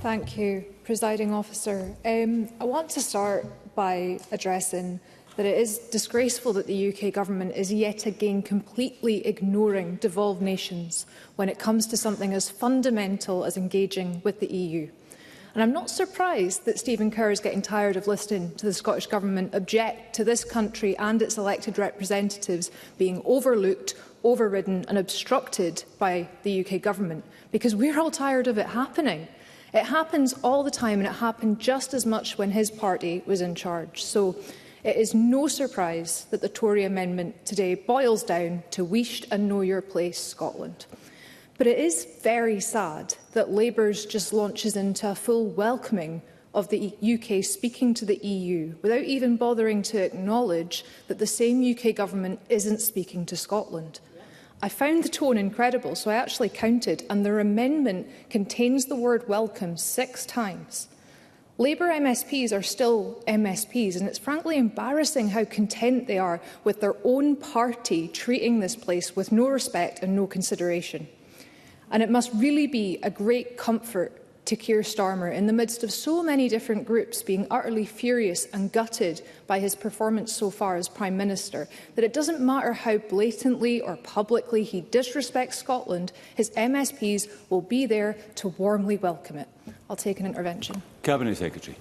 Thank you, Presiding Officer. I want to start by addressing that it is disgraceful that the UK Government is yet again completely ignoring devolved nations when it comes to something as fundamental as engaging with the EU. And I'm not surprised that Stephen Kerr is getting tired of listening to the Scottish Government object to this country and its elected representatives being overlooked, overridden and obstructed by the UK Government, because we're all tired of it happening. It happens all the time, and it happened just as much when his party was in charge. So it is no surprise that the Tory amendment today boils down to "We and Know Your Place, Scotland." But it is very sad that Labour's just launches into a full welcoming of the UK speaking to the EU without even bothering to acknowledge that the same UK Government isn't speaking to Scotland. I found the tone incredible, so I actually counted, and their amendment contains the word welcome 6 times. Labour MSPs are still MSPs, and it's frankly embarrassing how content they are with their own party treating this place with no respect and no consideration. And it must really be a great comfort to Keir Starmer, in the midst of so many different groups being utterly furious and gutted by his performance so far as Prime Minister, that it doesn't matter how blatantly or publicly he disrespects Scotland, his MSPs will be there to warmly welcome it. I'll take an intervention. Cabinet Secretary.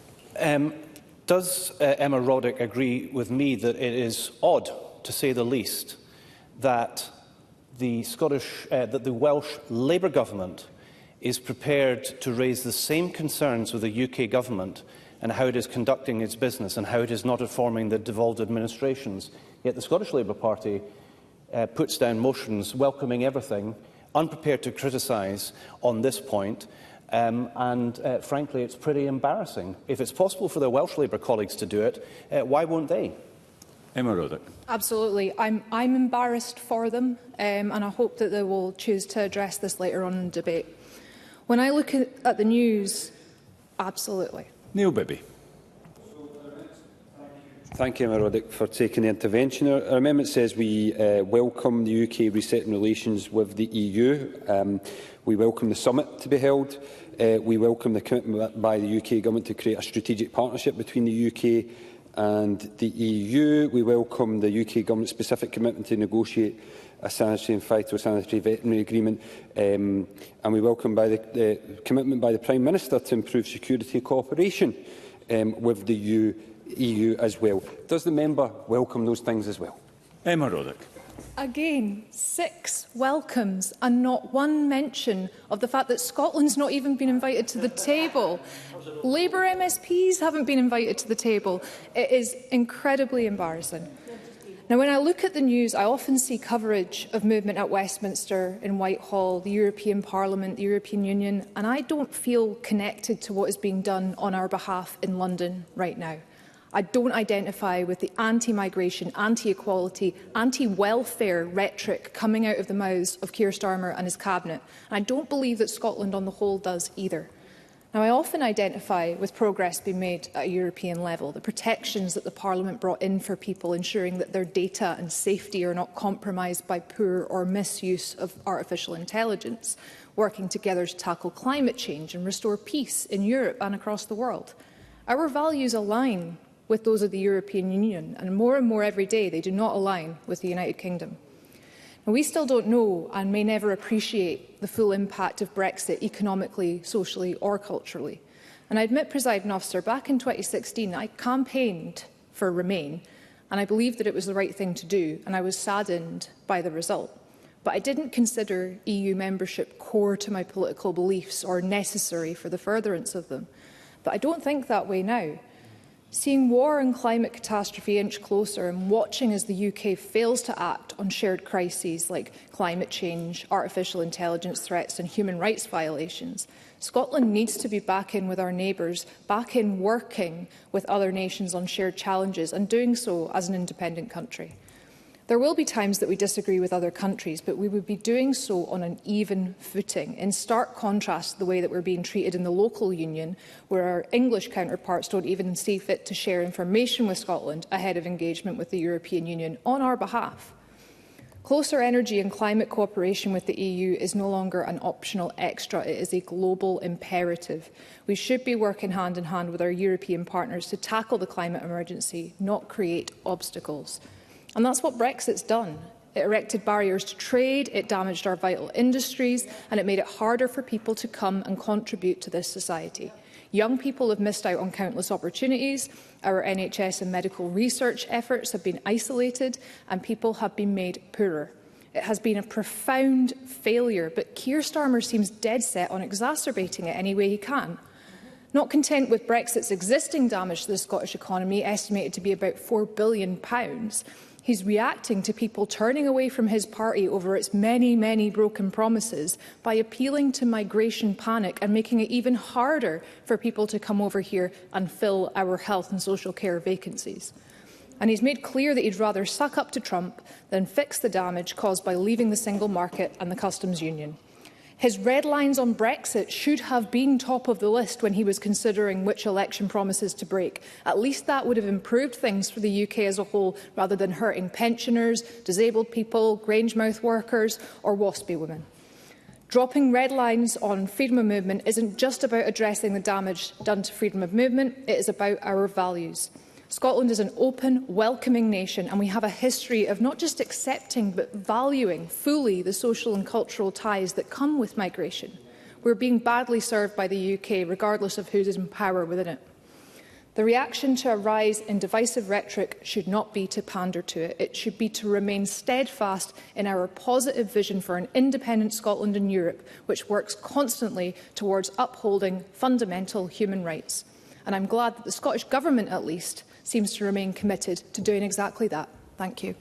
Does Emma Roddick agree with me that it is odd, to say the least, that the Welsh Labour Government is prepared to raise the same concerns with the UK Government and how it is conducting its business and how it is not informing the devolved administrations, yet the Scottish Labour Party puts down motions welcoming everything, unprepared to criticise on this point, and frankly it's pretty embarrassing. If it's possible for their Welsh Labour colleagues to do it, why won't they? Emma Roddick. Absolutely. I'm embarrassed for them, and I hope that they will choose to address this later on in the debate. When I look at the news, absolutely. Neil Bibby. Thank you, Emma Roddick, for taking the intervention. Our amendment says we welcome the UK resetting relations with the EU. We welcome the summit to be held. We welcome the commitment by the UK Government to create a strategic partnership between the UK and the EU. We welcome the UK Government's specific commitment to negotiate a sanitary and phytosanitary veterinary agreement, and we welcome the commitment by the Prime Minister to improve security cooperation with the EU as well. Does the member welcome those things as well? Emma Roddick. Again, 6 welcomes and not one mention of the fact that Scotland's not even been invited to the table. Labour MSPs haven't been invited to the table. It is incredibly embarrassing. Now, when I look at the news, I often see coverage of movement at Westminster, in Whitehall, the European Parliament, the European Union, and I don't feel connected to what is being done on our behalf in London right now. I don't identify with the anti-migration, anti-equality, anti-welfare rhetoric coming out of the mouths of Keir Starmer and his cabinet, and I don't believe that Scotland on the whole does either. Now, I often identify with progress being made at a European level, the protections that the Parliament brought in for people, ensuring that their data and safety are not compromised by poor or misuse of artificial intelligence, working together to tackle climate change and restore peace in Europe and across the world. Our values align with those of the European Union, and more every day they do not align with the United Kingdom. Now, we still don't know and may never appreciate the full impact of Brexit economically, socially or culturally. And I admit, Presiding Officer, back in 2016 I campaigned for Remain, and I believed that it was the right thing to do, and I was saddened by the result. But I didn't consider EU membership core to my political beliefs or necessary for the furtherance of them. But I don't think that way now. Seeing war and climate catastrophe inch closer and watching as the UK fails to act on shared crises like climate change, artificial intelligence threats and human rights violations, Scotland needs to be back in with our neighbours, back in working with other nations on shared challenges and doing so as an independent country. There will be times that we disagree with other countries, but we would be doing so on an even footing, in stark contrast to the way that we're being treated in the local union, where our English counterparts don't even see fit to share information with Scotland ahead of engagement with the European Union on our behalf. Closer energy and climate cooperation with the EU is no longer an optional extra, it is a global imperative. We should be working hand in hand with our European partners to tackle the climate emergency, not create obstacles. And that's what Brexit's done. It erected barriers to trade, it damaged our vital industries, and it made it harder for people to come and contribute to this society. Young people have missed out on countless opportunities, our NHS and medical research efforts have been isolated, and people have been made poorer. It has been a profound failure, but Keir Starmer seems dead set on exacerbating it any way he can. Not content with Brexit's existing damage to the Scottish economy, estimated to be about £4 billion, he's reacting to people turning away from his party over its many, many broken promises by appealing to migration panic and making it even harder for people to come over here and fill our health and social care vacancies. And he's made clear that he'd rather suck up to Trump than fix the damage caused by leaving the single market and the customs union. His red lines on Brexit should have been top of the list when he was considering which election promises to break. At least that would have improved things for the UK as a whole, rather than hurting pensioners, disabled people, Grangemouth workers or WASPy women. Dropping red lines on freedom of movement isn't just about addressing the damage done to freedom of movement, it is about our values. Scotland is an open, welcoming nation, and we have a history of not just accepting but valuing fully the social and cultural ties that come with migration. We're being badly served by the UK, regardless of who's in power within it. The reaction to a rise in divisive rhetoric should not be to pander to it. It should be to remain steadfast in our positive vision for an independent Scotland and Europe, which works constantly towards upholding fundamental human rights. And I'm glad that the Scottish Government, at least, seems to remain committed to doing exactly that. Thank you.